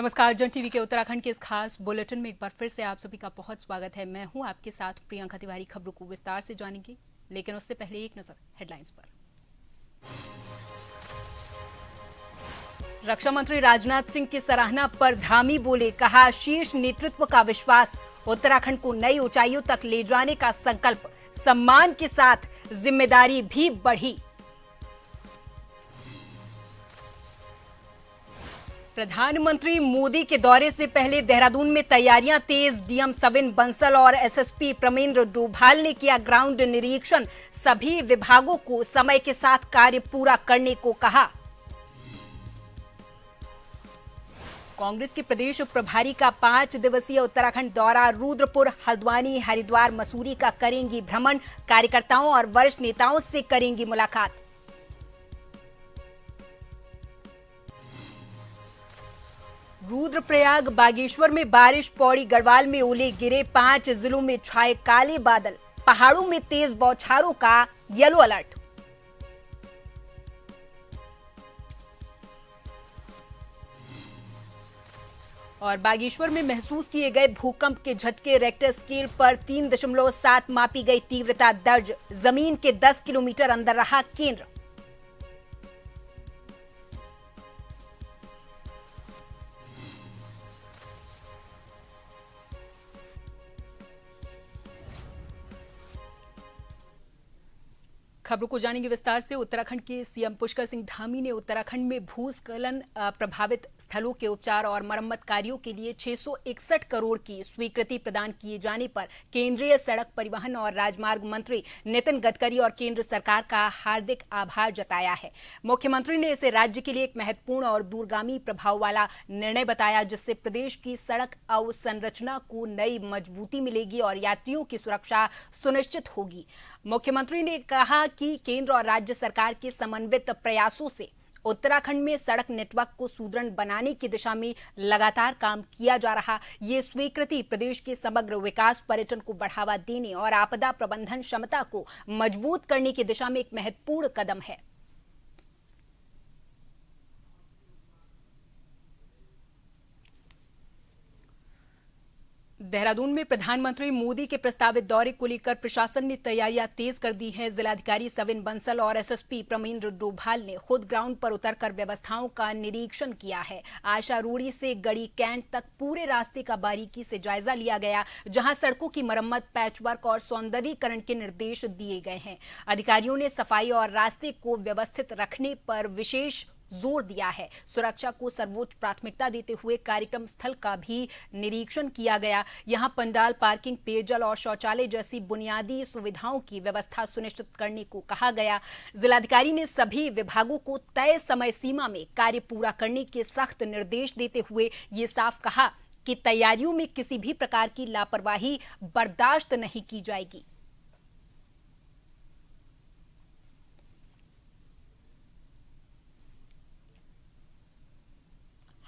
नमस्कार। जन टीवी के उत्तराखंड के इस खास बुलेटिन में एक बार फिर से आप सभी का बहुत स्वागत है। मैं हूं आपके साथ प्रियंका तिवारी। खबरों को विस्तार से जानेंगे, लेकिन उससे पहले एक नजर हेडलाइंस पर। रक्षा मंत्री राजनाथ सिंह की सराहना पर धामी बोले, कहा शीर्ष नेतृत्व का विश्वास, उत्तराखंड को नई ऊंचाइयों तक ले जाने का संकल्प, सम्मान के साथ जिम्मेदारी भी बढ़ी। प्रधानमंत्री मोदी के दौरे से पहले देहरादून में तैयारियां तेज। डीएम सविन बंसल और एसएसपी प्रमेंद्र डोभाल ने किया ग्राउंड निरीक्षण। सभी विभागों को समय के साथ कार्य पूरा करने को कहा। कांग्रेस के प्रदेश प्रभारी का 5 दिवसीय उत्तराखंड दौरा। रुद्रपुर, हल्द्वानी, हरिद्वार, मसूरी का करेंगी भ्रमण। कार्यकर्ताओं और वरिष्ठ नेताओं से करेंगी मुलाकात। रुद्रप्रयाग, बागेश्वर में बारिश, पौड़ी गढ़वाल में ओले गिरे। 5 जिलों में छाए काले बादल। पहाड़ों में तेज बौछारों का येलो अलर्ट। और बागेश्वर में महसूस किए गए भूकंप के झटके। रेक्टर स्केल पर 3.7 मापी गई तीव्रता दर्ज। जमीन के 10 किलोमीटर अंदर रहा केंद्र। खबरों को जानेंगे विस्तार से। उत्तराखंड के सीएम पुष्कर सिंह धामी ने उत्तराखंड में भूस्खलन प्रभावित स्थलों के उपचार और मरम्मत कार्यों के लिए 661 करोड़ की स्वीकृति प्रदान किए जाने पर केंद्रीय सड़क परिवहन और राजमार्ग मंत्री नितिन गडकरी और केंद्र सरकार का हार्दिक आभार जताया है। मुख्यमंत्री ने इसे राज्य के लिए एक महत्वपूर्ण और दूरगामी प्रभाव वाला निर्णय बताया, जिससे प्रदेश की सड़क अवसंरचना को नई मजबूती मिलेगी और यात्रियों की सुरक्षा सुनिश्चित होगी। मुख्यमंत्री ने कहा कि केंद्र और राज्य सरकार के समन्वित प्रयासों से उत्तराखंड में सड़क नेटवर्क को सुदृढ़ बनाने की दिशा में लगातार काम किया जा रहा। ये स्वीकृति प्रदेश के समग्र विकास, पर्यटन को बढ़ावा देने और आपदा प्रबंधन क्षमता को मजबूत करने की दिशा में एक महत्वपूर्ण कदम है। देहरादून में प्रधानमंत्री मोदी के प्रस्तावित दौरे को लेकर प्रशासन ने तैयारियां तेज कर दी हैं। जिलाधिकारी सविन बंसल और एसएसपी प्रमेंद्र डोभाल ने खुद ग्राउंड पर उतरकर व्यवस्थाओं का निरीक्षण किया है। आशा रोड़ी से गड़ी कैंट तक पूरे रास्ते का बारीकी से जायजा लिया गया, जहां सड़कों की मरम्मत, पैचवर्क और सौंदर्यीकरण के निर्देश दिए गए हैं। अधिकारियों ने सफाई और रास्ते को व्यवस्थित रखने पर विशेष जोर दिया है। सुरक्षा को सर्वोच्च प्राथमिकता देते हुए कार्यक्रम स्थल का भी निरीक्षण किया गया। यहां पंडाल, पार्किंग, पेयजल और शौचालय जैसी बुनियादी सुविधाओं की व्यवस्था सुनिश्चित करने को कहा गया। जिलाधिकारी ने सभी विभागों को तय समय सीमा में कार्य पूरा करने के सख्त निर्देश देते हुए ये साफ कहा कि तैयारियों में किसी भी प्रकार की लापरवाही बर्दाश्त नहीं की जाएगी।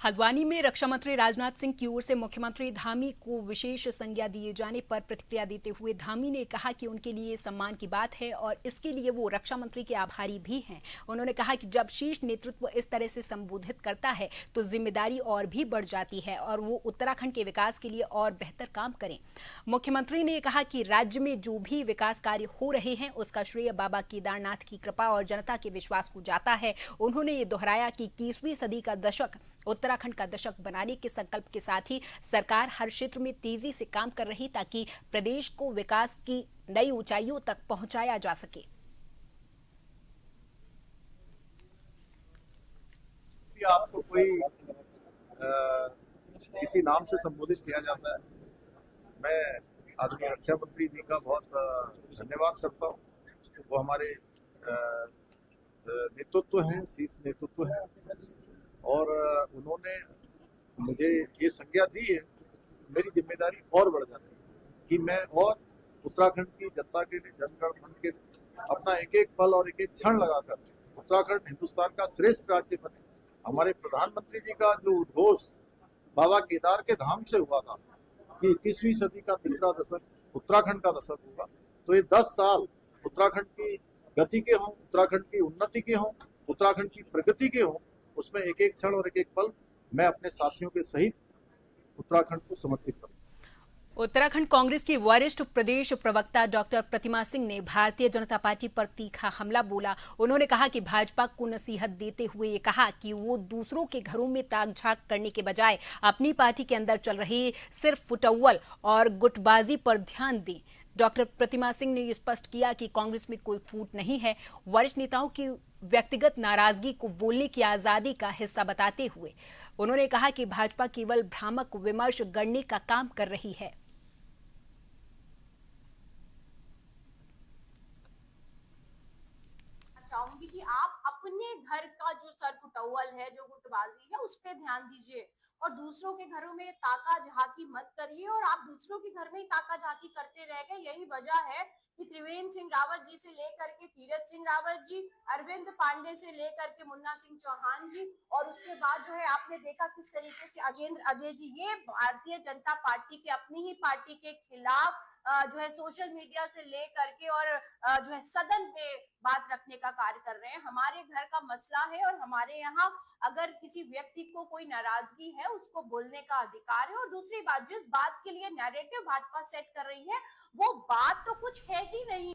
हल्द्वानी में रक्षा मंत्री राजनाथ सिंह की ओर से मुख्यमंत्री धामी को विशेष संज्ञा दिए जाने पर प्रतिक्रिया देते हुए धामी ने कहा कि उनके लिए सम्मान की बात है और इसके लिए वो रक्षा मंत्री के आभारी भी हैं। उन्होंने कहा कि जब शीर्ष नेतृत्व इस तरह से संबोधित करता है तो जिम्मेदारी और भी बढ़ जाती है और वो उत्तराखंड के विकास के लिए और बेहतर काम करें। मुख्यमंत्री ने कहा कि राज्य में जो भी विकास कार्य हो रहे हैं उसका श्रेय बाबा केदारनाथ की कृपा और जनता के विश्वास को जाता है। उन्होंने ये दोहराया कि 21वीं सदी का दशक उत्तराखंड का दशक बनाने के संकल्प के साथ ही सरकार हर क्षेत्र में तेजी से काम कर रही ताकि प्रदेश को विकास की नई ऊंचाइयों तक पहुंचाया जा सके। आपको कोई किसी नाम से संबोधित किया जाता है, मैं आदरणीय रक्षा मंत्री जी का बहुत धन्यवाद करता हूँ। वो हमारे नेतृत्व हैं, शीर्ष नेतृत्व हैं और उन्होंने मुझे ये संज्ञा दी है। मेरी जिम्मेदारी और बढ़ जाती है कि मैं और उत्तराखंड की जनता के लिए, जनगण मन के अपना एक एक पल और एक एक क्षण लगाकर उत्तराखंड हिंदुस्तान का श्रेष्ठ राज्य बने। हमारे प्रधानमंत्री जी का जो उद्घोष बाबा केदार के धाम से हुआ था कि 21वीं सदी का तीसरा दशक उत्तराखंड का दशक होगा, तो ये 10 साल उत्तराखंड की गति के हों, उत्तराखंड की उन्नति के हों, उत्तराखंड की प्रगति के हों, उसमें एक एक क्षण और एक एक पल मैं अपने साथियों के सहित उत्तराखंड को समर्पित करूंगा। उत्तराखंड कांग्रेस की वरिष्ठ प्रदेश प्रवक्ता डॉक्टर प्रतिमा सिंह ने भारतीय जनता पार्टी पर तीखा हमला बोला। उन्होंने कहा कि भाजपा को नसीहत देते हुए ये कहा कि वो दूसरों के घरों में ताक झांक करने के बजाय अपनी पार्टी के अंदर चल रही सिर्फ फुटअव्वल और गुटबाजी पर ध्यान दें। डॉक्टर प्रतिमा सिंह ने स्पष्ट किया कि कांग्रेस में कोई फूट नहीं है। वरिष्ठ नेताओं की व्यक्तिगत नाराजगी को बोलने की आजादी का हिस्सा बताते हुए उन्होंने कहा कि भाजपा केवल भ्रामक विमर्श गढ़ने का काम कर रही है। चाहूंगी कि आप अपने घर का जो सरफुटअव्वल है, जो गुटबाजी है, उस पे ध्यान दीजिए और दूसरों के घरों में ताका झाकी मत करिए। और आप दूसरों के घर में ही ताका झाकी करते रह गए। यही वजह है कि त्रिवेंद्र सिंह रावत जी से लेकर के तीरथ सिंह रावत जी, अरविंद पांडे से लेकर के मुन्ना सिंह चौहान जी, और उसके बाद जो है आपने देखा किस तरीके से अजेंद्र अजय जी, ये भारतीय जनता पार्टी के, अपनी ही पार्टी के खिलाफ जो है सोशल मीडिया से ले करके और जो है सदन में बात रखने का कार्य कर रहे हैं। हमारे घर का मसला है और हमारे यहाँ अगर किसी व्यक्ति को कोई नाराजगी है, उसको बोलने का अधिकार है। और दूसरी बात, जिस बात के लिए नैरेटिव भाजपा सेट कर रही है, वो बात तो कुछ है ही नहीं।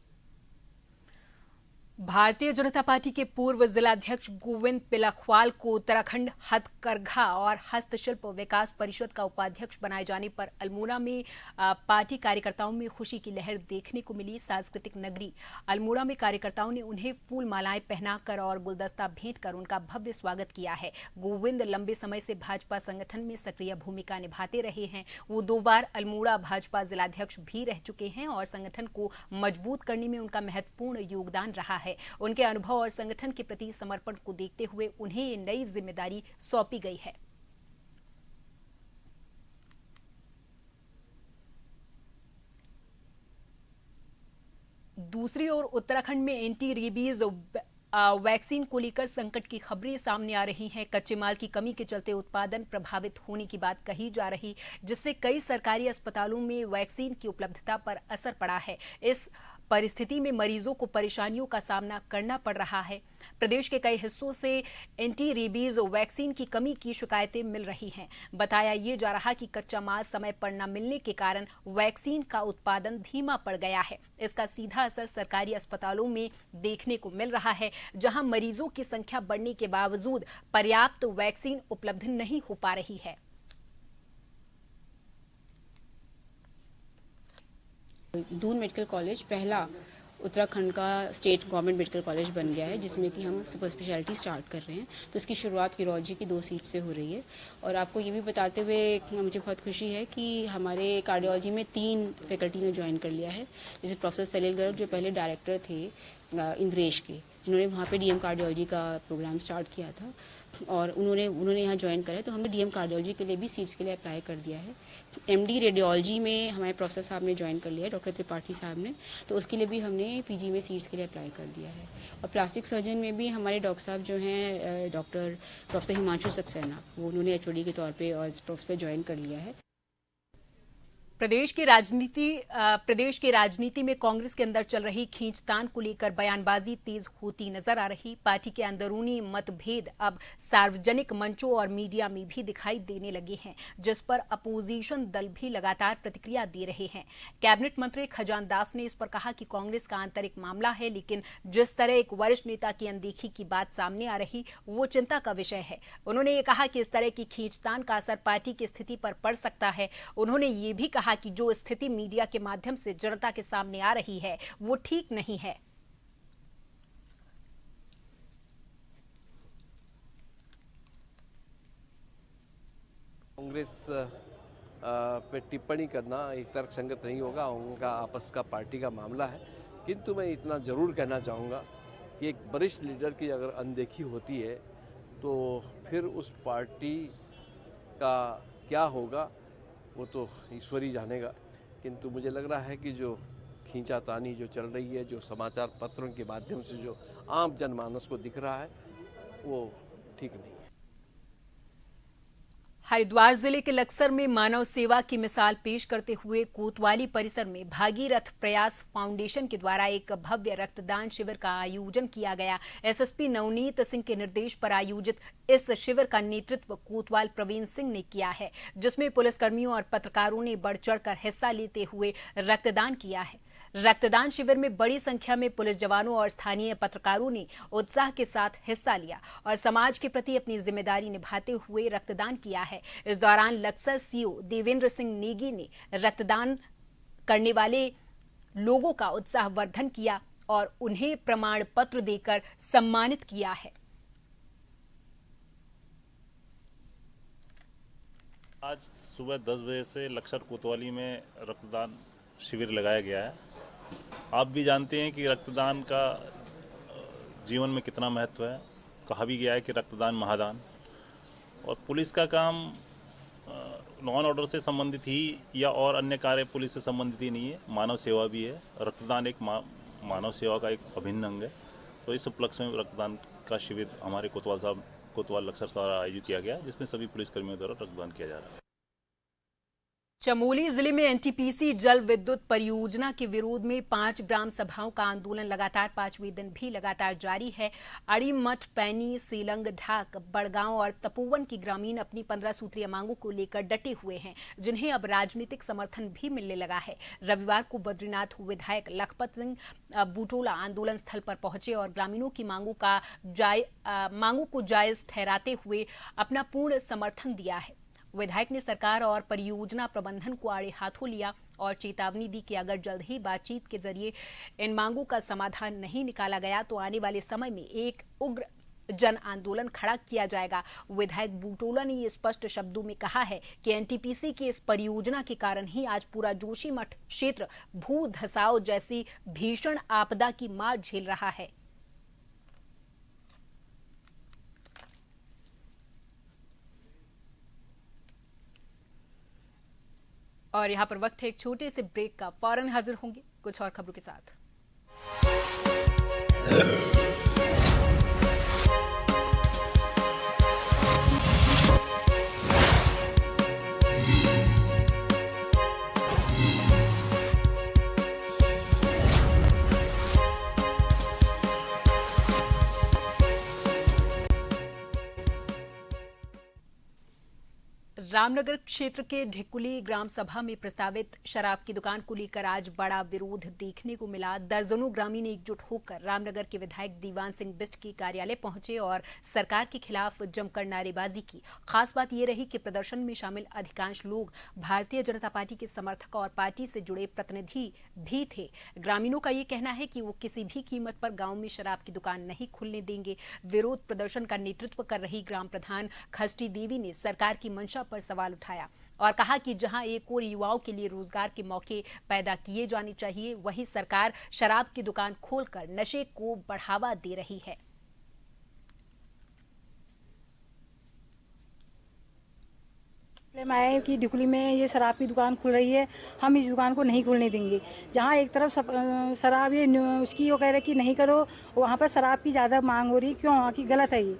भारतीय जनता पार्टी के पूर्व जिलाध्यक्ष गोविंद पिलखवाल को उत्तराखंड हथकरघा और हस्तशिल्प विकास परिषद का उपाध्यक्ष बनाए जाने पर अल्मोड़ा में पार्टी कार्यकर्ताओं में खुशी की लहर देखने को मिली। सांस्कृतिक नगरी अल्मोड़ा में कार्यकर्ताओं ने उन्हें फूल मालाएं पहनाकर और गुलदस्ता भेंट कर उनका भव्य स्वागत किया है। गोविंद लंबे समय से भाजपा संगठन में सक्रिय भूमिका निभाते रहे हैं। वो 2 बार अल्मोड़ा भाजपा जिलाध्यक्ष भी रह चुके हैं और संगठन को मजबूत करने में उनका महत्वपूर्ण योगदान रहा है। उनके अनुभव और संगठन के प्रति समर्पण को देखते हुए उन्हें ये नई जिम्मेदारी सौंपी गई है। दूसरी ओर उत्तराखंड में एंटी रेबीज वैक्सीन को लेकर संकट की खबरें सामने आ रही हैं। कच्चे माल की कमी के चलते उत्पादन प्रभावित होने की बात कही जा रही, जिससे कई सरकारी अस्पतालों में वैक्सीन की उपलब्धता पर असर पड़ा है। इस परिस्थिति में मरीजों को परेशानियों का सामना करना पड़ रहा है। प्रदेश के कई हिस्सों से एंटी रेबीज वैक्सीन की कमी की शिकायतें मिल रही हैं। बताया ये जा रहा कि कच्चा माल समय पर न मिलने के कारण वैक्सीन का उत्पादन धीमा पड़ गया है। इसका सीधा असर सरकारी अस्पतालों में देखने को मिल रहा है, जहां मरीजों की संख्या बढ़ने के बावजूद पर्याप्त वैक्सीन उपलब्ध नहीं हो पा रही है। दून मेडिकल कॉलेज पहला उत्तराखंड का स्टेट गवर्नमेंट मेडिकल कॉलेज बन गया है, जिसमें कि हम सुपर स्पेशलिटी स्टार्ट कर रहे हैं। तो इसकी शुरुआत किरौजी की 2 सीट से हो रही है। और आपको ये भी बताते हुए मुझे बहुत खुशी है कि हमारे कार्डियोलॉजी में 3 फैकल्टी ने ज्वाइन कर लिया है। जैसे प्रोफेसर सलील गर्ग जो पहले डायरेक्टर थे इंद्रेश के, जिन्होंने वहाँ पे डीएम कार्डियोलॉजी का प्रोग्राम स्टार्ट किया था और उन्होंने यहाँ ज्वाइन करा है। तो हमने डीएम कार्डियोलॉजी के लिए भी सीट्स के लिए अप्लाई कर दिया है। एमडी रेडियोलॉजी में हमारे प्रोफेसर साहब ने ज्वाइन कर लिया है, डॉक्टर त्रिपाठी साहब ने, तो उसके लिए भी हमने पीजी में सीट्स के लिए अप्लाई कर दिया है। और प्लास्टिक सर्जन में भी हमारे डॉक्टर साहब जो हैं डॉक्टर प्रोफेसर हिमांशु सक्सेना, वो उन्होंने एचओडी के तौर पर एज प्रोफेसर ज्वाइन कर लिया है। प्रदेश की राजनीति में कांग्रेस के अंदर चल रही खींचतान को लेकर बयानबाजी तेज होती नजर आ रही। पार्टी के अंदरूनी मतभेद अब सार्वजनिक मंचों और मीडिया में भी दिखाई देने लगे हैं, जिस पर अपोजिशन दल भी लगातार प्रतिक्रिया दे रहे हैं। कैबिनेट मंत्री खजान दास ने इस पर कहा कि कांग्रेस का आंतरिक मामला है, लेकिन जिस तरह एक वरिष्ठ नेता की अनदेखी की बात सामने आ रही, वो चिंता का विषय है। उन्होंने ये कहा कि इस तरह की खींचतान का असर पार्टी की स्थिति पर पड़ सकता है। उन्होंने ये भी कहा कि जो स्थिति मीडिया के माध्यम से जनता के सामने आ रही है, वो ठीक नहीं है। कांग्रेस पे टिप्पणी करना एक तर्कसंगत नहीं होगा। उनका आपस का पार्टी का मामला है। किंतु मैं इतना ज़रूर कहना चाहूँगा कि एक वरिष्ठ लीडर की अगर अनदेखी होती है तो फिर उस पार्टी का क्या होगा वो तो ईश्वर ही जानेगा। किंतु मुझे लग रहा है कि जो खींचातानी जो चल रही है, जो समाचार पत्रों के माध्यम से जो आम जनमानस को दिख रहा है, वो ठीक नहीं है। हरिद्वार जिले के लक्सर में मानव सेवा की मिसाल पेश करते हुए कोतवाली परिसर में भागीरथ प्रयास फाउंडेशन के द्वारा एक भव्य रक्तदान शिविर का आयोजन किया गया। एसएसपी नवनीत सिंह के निर्देश पर आयोजित इस शिविर का नेतृत्व कोतवाल प्रवीण सिंह ने किया है, जिसमें पुलिसकर्मियों और पत्रकारों ने बढ़ चढ़कर हिस्सा लेते हुए रक्तदान किया है। रक्तदान शिविर में बड़ी संख्या में पुलिस जवानों और स्थानीय पत्रकारों ने उत्साह के साथ हिस्सा लिया और समाज के प्रति अपनी जिम्मेदारी निभाते हुए रक्तदान किया है। इस दौरान लक्सर सीओ देवेंद्र सिंह नेगी ने रक्तदान करने वाले लोगों का उत्साहवर्धन किया और उन्हें प्रमाण पत्र देकर सम्मानित किया है। आज सुबह 10 बजे से लक्सर कोतवाली में रक्तदान शिविर लगाया गया है। आप भी जानते हैं कि रक्तदान का जीवन में कितना महत्व है। कहा भी गया है कि रक्तदान महादान। और पुलिस का काम लॉ एंड ऑर्डर से संबंधित ही या और अन्य कार्य पुलिस से संबंधित ही नहीं है, मानव सेवा भी है। रक्तदान एक मानव सेवा का एक अभिन्न अंग है। तो इस उपलक्ष्य में रक्तदान का शिविर हमारे कोतवाल लक्सर द्वारा आयोजित किया गया, जिसमें सभी पुलिसकर्मियों द्वारा रक्तदान किया जा रहा है। चमोली जिले में एनटीपीसी जल विद्युत परियोजना के विरोध में 5 ग्राम सभाओं का आंदोलन लगातार 5वें दिन भी लगातार जारी है। अड़ीमठ, पैनी, सेलंग, ढाक, बड़गांव और तपोवन की ग्रामीण अपनी 15 सूत्रीय मांगों को लेकर डटे हुए हैं, जिन्हें अब राजनीतिक समर्थन भी मिलने लगा है। रविवार को बद्रीनाथ विधायक लखपत सिंह बुटोला आंदोलन स्थल पर पहुंचे और ग्रामीणों की मांगों को जायज ठहराते हुए अपना पूर्ण समर्थन दिया है। विधायक ने सरकार और परियोजना प्रबंधन को आड़े हाथों लिया और चेतावनी दी कि अगर जल्द ही बातचीत के जरिए इन मांगों का समाधान नहीं निकाला गया तो आने वाले समय में एक उग्र जन आंदोलन खड़ा किया जाएगा। विधायक बुटोला ने ये स्पष्ट शब्दों में कहा है कि एनटीपीसी की इस परियोजना के कारण ही आज पूरा जोशीमठ क्षेत्र भू धसाव जैसी भीषण आपदा की मार झेल रहा है। और यहाँ पर वक्त है एक छोटे से ब्रेक का। फौरन हाजिर होंगे कुछ और खबरों के साथ। रामनगर क्षेत्र के ढिकुली ग्राम सभा में प्रस्तावित शराब की दुकान को लेकर आज बड़ा विरोध देखने को मिला। दर्जनों ग्रामीण एकजुट होकर रामनगर के विधायक दीवान सिंह बिष्ट के कार्यालय पहुंचे और सरकार के खिलाफ जमकर नारेबाजी की। खास बात यह रही कि प्रदर्शन में शामिल अधिकांश लोग भारतीय जनता पार्टी के समर्थक और पार्टी से जुड़े प्रतिनिधि भी थे। ग्रामीणों का ये कहना है कि वो किसी भी कीमत पर गांव में शराब की दुकान नहीं खुलने देंगे। विरोध प्रदर्शन का नेतृत्व कर रही ग्राम प्रधान खष्टी देवी ने सरकार की मंशा पर सवाल उठाया और कहा कि जहां एक और युवाओं के लिए रोजगार के मौके पैदा किए जाने चाहिए, वहीं सरकार शराब की दुकान खोलकर नशे को बढ़ावा दे रही है। आए कि ढिकुली में ये शराब की दुकान खुल रही है, हम इस दुकान को नहीं खुलने देंगे। जहाँ एक तरफ शराब ये उसकी वो कह रहे कि नहीं करो, वहाँ पर शराब की ज़्यादा मांग हो रही, क्यों? वहाँ की गलत है ये।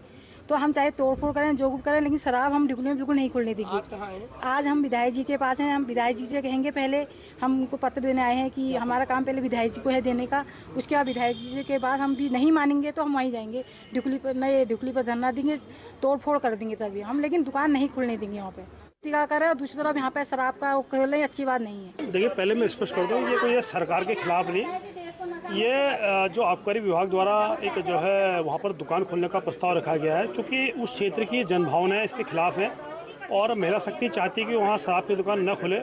तो हम चाहे तोड़फोड़ करें, जो कुछ करें, लेकिन शराब हम ढिकुली में बिल्कुल नहीं खुलने देंगे। आज हम विधायक जी के पास हैं, हम विधायक जी से कहेंगे। पहले हम उनको पत्र देने आए हैं कि हमारा काम पहले विधायक जी को है देने का, उसके बाद विधायक जी के बाद हम भी नहीं मानेंगे तो हम वहीं जाएंगे ढिकुली पर, नए ढिकुली पर धरना देंगे, तोड़फोड़ कर देंगे तभी हम, लेकिन दुकान नहीं खुलने देंगे वहाँ पे। टीका करें और दूसरी तरफ यहाँ पे शराब का खोलना अच्छी बात नहीं है। देखिए, पहले मैं स्पष्ट कर दूँ, ये कोई सरकार के खिलाफ नहीं, ये जो आबकारी विभाग द्वारा एक जो है वहाँ पर दुकान खोलने का प्रस्ताव रखा गया है। चूँकि उस क्षेत्र की जनभावना इसके खिलाफ है और महिला शक्ति चाहती है कि वहाँ शराब की दुकान न खुले।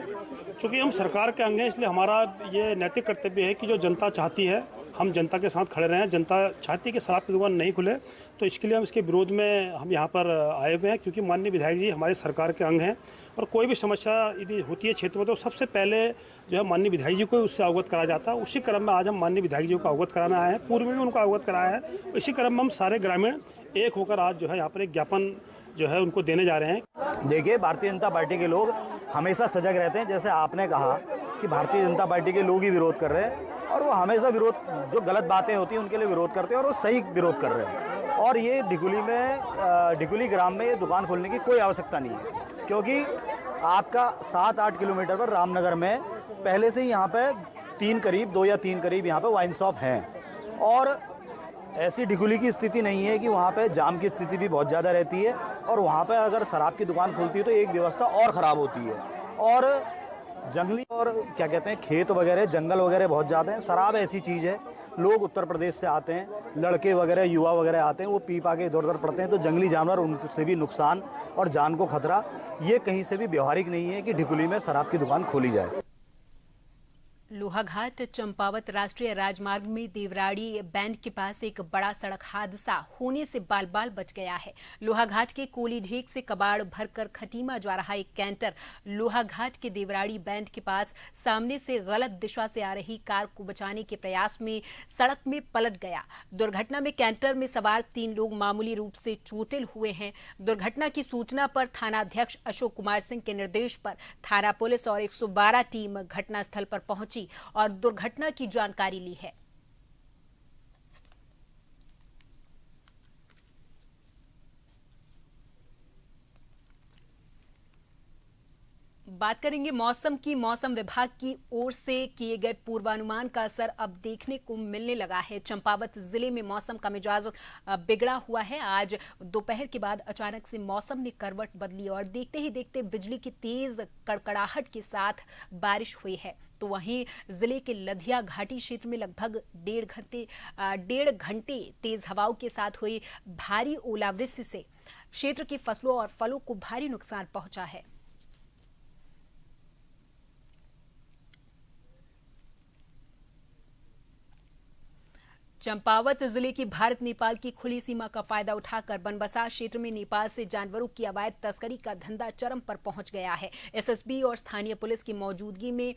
चूँकि हम सरकार के अंग हैं, इसलिए हमारा ये नैतिक कर्तव्य है कि जो जनता चाहती है हम जनता के साथ खड़े रहें। जनता चाहती है कि शराब की दुकान नहीं खुले, तो इसके लिए हम इसके विरोध में हम यहाँ पर आए हुए हैं। क्योंकि माननीय विधायक जी हमारे सरकार के अंग हैं और कोई भी समस्या यदि होती है क्षेत्र में तो सबसे पहले जो है माननीय विधायक जी को उससे अवगत कराया जाता है। उसी क्रम में आज हम माननीय विधायक जी को अवगत कराने आए हैं, पूर्व में भी उनको अवगत कराया है। इसी क्रम में हम सारे ग्रामीण एक होकर आज जो है यहाँ पर एक ज्ञापन जो है उनको देने जा रहे हैं। देखिए, भारतीय जनता पार्टी के लोग हमेशा सजग रहते हैं। जैसे आपने कहा कि भारतीय जनता पार्टी के लोग ही विरोध कर रहे हैं और वो हमेशा विरोध, जो गलत बातें होती हैं उनके लिए विरोध करते हैं और वो सही विरोध कर रहे हैं। और ये ढिकुली ग्राम में ये दुकान खोलने की कोई आवश्यकता नहीं है। क्योंकि आपका 7-8 किलोमीटर पर रामनगर में पहले से ही यहाँ पे 2 या 3 करीब यहाँ पे वाइन शॉप हैं और ऐसी ढिकुली की स्थिति नहीं है कि वहाँ पे जाम की स्थिति भी बहुत ज़्यादा रहती है और वहाँ पे अगर शराब की दुकान खुलती है तो एक व्यवस्था और ख़राब होती है और जंगली और क्या कहते हैं खेत वगैरह जंगल वगैरह बहुत ज़्यादा हैं। शराब ऐसी चीज़ है, लोग उत्तर प्रदेश से आते हैं, लड़के वगैरह युवा वगैरह आते हैं, वो पी पा के इधर उधर पड़ते हैं, तो जंगली जानवर उनसे भी नुकसान और जान को खतरा। ये कहीं से भी व्यवहारिक नहीं है कि ढिकुली में शराब की दुकान खोली जाए। लोहाघाट चंपावत राष्ट्रीय राजमार्ग में देवराड़ी बैंड के पास एक बड़ा सड़क हादसा होने से बाल बाल बच गया है। लोहाघाट के कोलीढेक से कबाड़ भरकर खटीमा जा रहा एक कैंटर लोहाघाट के देवराड़ी बैंड के पास सामने से गलत दिशा से आ रही कार को बचाने के प्रयास में सड़क में पलट गया। दुर्घटना में कैंटर में सवार 3 लोग मामूली रूप से चोटिल हुए हैं। दुर्घटना की सूचना पर थानाध्यक्ष अशोक कुमार सिंह के निर्देश पर थाना पुलिस और 112 टीम घटनास्थल पर पहुंची और दुर्घटना की जानकारी ली है। बात करेंगे मौसम की। मौसम विभाग की ओर से किए गए पूर्वानुमान का असर अब देखने को मिलने लगा है। चंपावत जिले में मौसम का मिजाज बिगड़ा हुआ है। आज दोपहर के बाद अचानक से मौसम ने करवट बदली और देखते ही देखते बिजली की तेज कड़कड़ाहट के साथ बारिश हुई है। तो वहीं जिले के लधिया घाटी क्षेत्र में लगभग 1.5 घंटे तेज हवाओं के साथ हुई भारी ओलावृष्टि से क्षेत्र की फसलों और फलों को भारी नुकसान पहुंचा है। चंपावत जिले की भारत नेपाल की खुली सीमा का फायदा उठाकर बनबसा क्षेत्र में नेपाल से जानवरों की अवैध तस्करी का धंधा चरम पर पहुंच गया है। एसएसबी और स्थानीय पुलिस की मौजूदगी में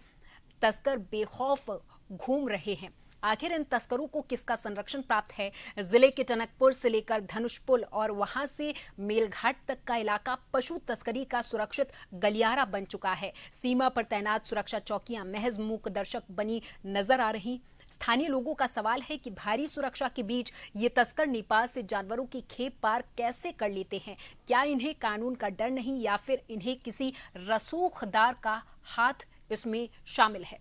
तस्कर बेखौफ घूम रहे हैं। आखिर इन तस्करों को किसका संरक्षण प्राप्त है? जिले के टनकपुर से लेकर धनुषपुल और वहां से मेलघाट तक का इलाका पशु तस्करी का सुरक्षित गलियारा बन चुका है। सीमा पर तैनात सुरक्षा चौकियां महज मूक दर्शक बनी नजर आ रही। स्थानीय लोगों का सवाल है कि भारी सुरक्षा के बीच ये तस्कर नेपाल से जानवरों की खेप पार कैसे कर लेते हैं? क्या इन्हें कानून का डर नहीं या फिर इन्हें किसी रसूखदार का हाथ इसमें शामिल है?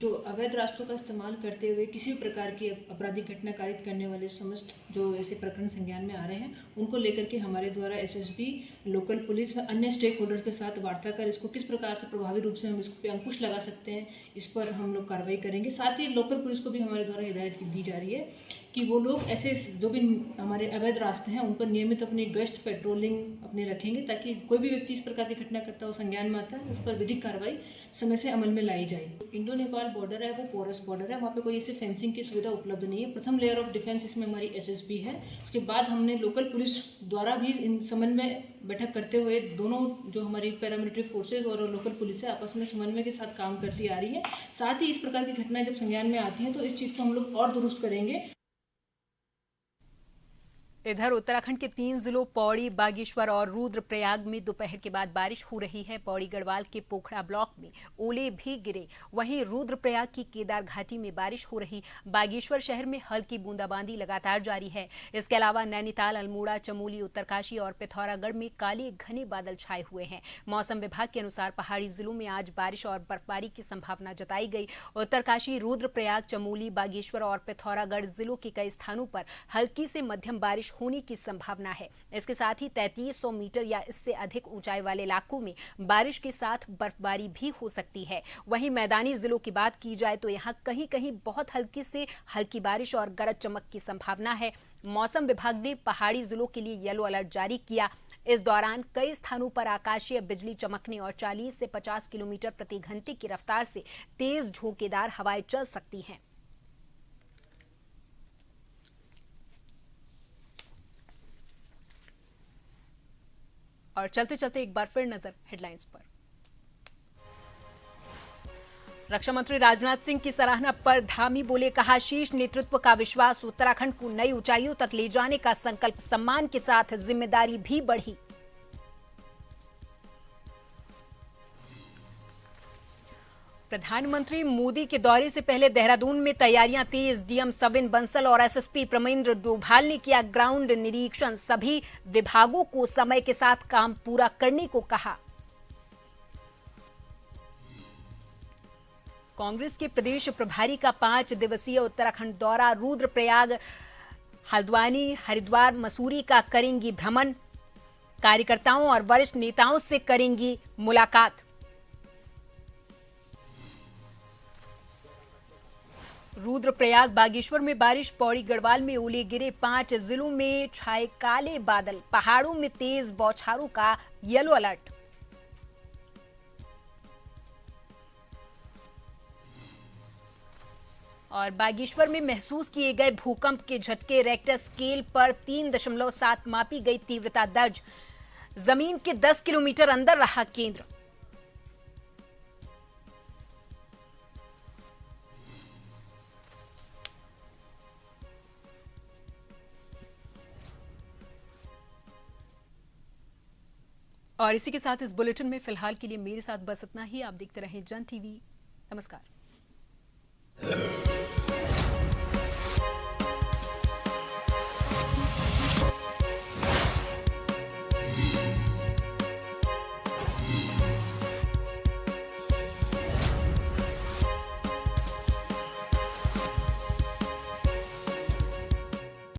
जो अवैध रास्तों का इस्तेमाल करते हुए किसी भी प्रकार की आपराधिक घटना कारित करने वाले समस्त जो ऐसे प्रकरण संज्ञान में आ रहे हैं, उनको लेकर के हमारे द्वारा एसएसबी, लोकल पुलिस व अन्य स्टेक होल्डर्स के साथ वार्ता कर इसको किस प्रकार से प्रभावी रूप से हम इस पर अंकुश लगा सकते हैं, इस पर हम लोग कार्रवाई करेंगे। साथ ही लोकल पुलिस को भी हमारे द्वारा हिदायत दी जा रही है कि वो लोग ऐसे जो भी हमारे अवैध रास्ते हैं उन पर नियमित अपनी गश्त पेट्रोलिंग अपने रखेंगे, ताकि कोई भी व्यक्ति इस प्रकार की घटना करता हो संज्ञान में आता है उस पर विधिक कार्रवाई समय से अमल में लाई जाए। इंडो नेपाल बॉर्डर है वो पोरस बॉर्डर है, वहाँ पे कोई ऐसे फेंसिंग की सुविधा उपलब्ध नहीं है। प्रथम लेयर ऑफ डिफेंस इसमें हमारी एसएसबी है। उसके बाद हमने लोकल पुलिस द्वारा भी इन समन्वय बैठक करते हुए दोनों जो हमारी पैरामिलिट्री फोर्सेज और लोकल पुलिस है आपस में समन्वय के साथ काम करती आ रही है। साथ ही इस प्रकार की घटनाएं जब संज्ञान में आती हैं तो इस चीज़ को हम लोग और दुरुस्त करेंगे। इधर उत्तराखंड के 3 जिलों पौड़ी, बागेश्वर और रुद्रप्रयाग में दोपहर के बाद बारिश हो रही है। पौड़ी गढ़वाल के पोखरा ब्लॉक में ओले भी गिरे। वहीं रुद्रप्रयाग की केदार घाटी में बारिश हो रही। बागेश्वर शहर में हल्की बूंदाबांदी लगातार जारी है। इसके अलावा नैनीताल, अल्मोड़ा, चमोली, उत्तरकाशी और पिथौरागढ़ में काले घने बादल छाए हुए हैं। मौसम विभाग के अनुसार पहाड़ी जिलों में आज बारिश और बर्फबारी की संभावना जताई गई। उत्तरकाशी, रुद्रप्रयाग, चमोली, बागेश्वर और पिथौरागढ़ जिलों के कई स्थानों पर हल्की से मध्यम बारिश होने की संभावना है। इसके साथ ही 3300 मीटर या इससे अधिक ऊंचाई वाले इलाकों में बारिश के साथ बर्फबारी भी हो सकती है। वहीं मैदानी जिलों की बात की जाए तो यहां कहीं कहीं बहुत हल्की से हल्की बारिश और गरज चमक की संभावना है। मौसम विभाग ने पहाड़ी जिलों के लिए येलो अलर्ट जारी किया। इस दौरान कई स्थानों पर आकाशीय बिजली चमकने और 40 से 50 किलोमीटर प्रति घंटे की रफ्तार से तेज झोंकेदार हवाएं चल सकती हैं। और चलते चलते एक बार फिर नजर हेडलाइंस पर। रक्षा मंत्री राजनाथ सिंह की सराहना पर धामी बोले, कहा शीर्ष नेतृत्व का विश्वास, उत्तराखंड को नई ऊंचाइयों तक ले जाने का संकल्प, सम्मान के साथ जिम्मेदारी भी बढ़ी। प्रधानमंत्री मोदी के दौरे से पहले देहरादून में तैयारियां तेज। डीएम सविन बंसल और एसएसपी प्रमेंद्र डोभाल ने किया ग्राउंड निरीक्षण। सभी विभागों को समय के साथ काम पूरा करने को कहा। कांग्रेस के प्रदेश प्रभारी का 5 दिवसीय उत्तराखंड दौरा। रुद्रप्रयाग, हल्द्वानी, हरिद्वार, मसूरी का करेंगी भ्रमण। कार्यकर्ताओं और वरिष्ठ नेताओं से करेंगी मुलाकात। रुद्रप्रयाग, बागेश्वर में बारिश, पौड़ी गढ़वाल में ओले गिरे। 5 जिलों में छाए काले बादल। पहाड़ों में तेज बौछारों का येलो अलर्ट। और बागेश्वर में महसूस किए गए भूकंप के झटके। रेक्टर स्केल पर 3.7 मापी गई तीव्रता दर्ज। जमीन के 10 किलोमीटर अंदर रहा केंद्र। और इसी के साथ इस बुलेटिन में फिलहाल के लिए मेरे साथ बस इतना ही। आप देखते रहें जन टीवी। नमस्कार।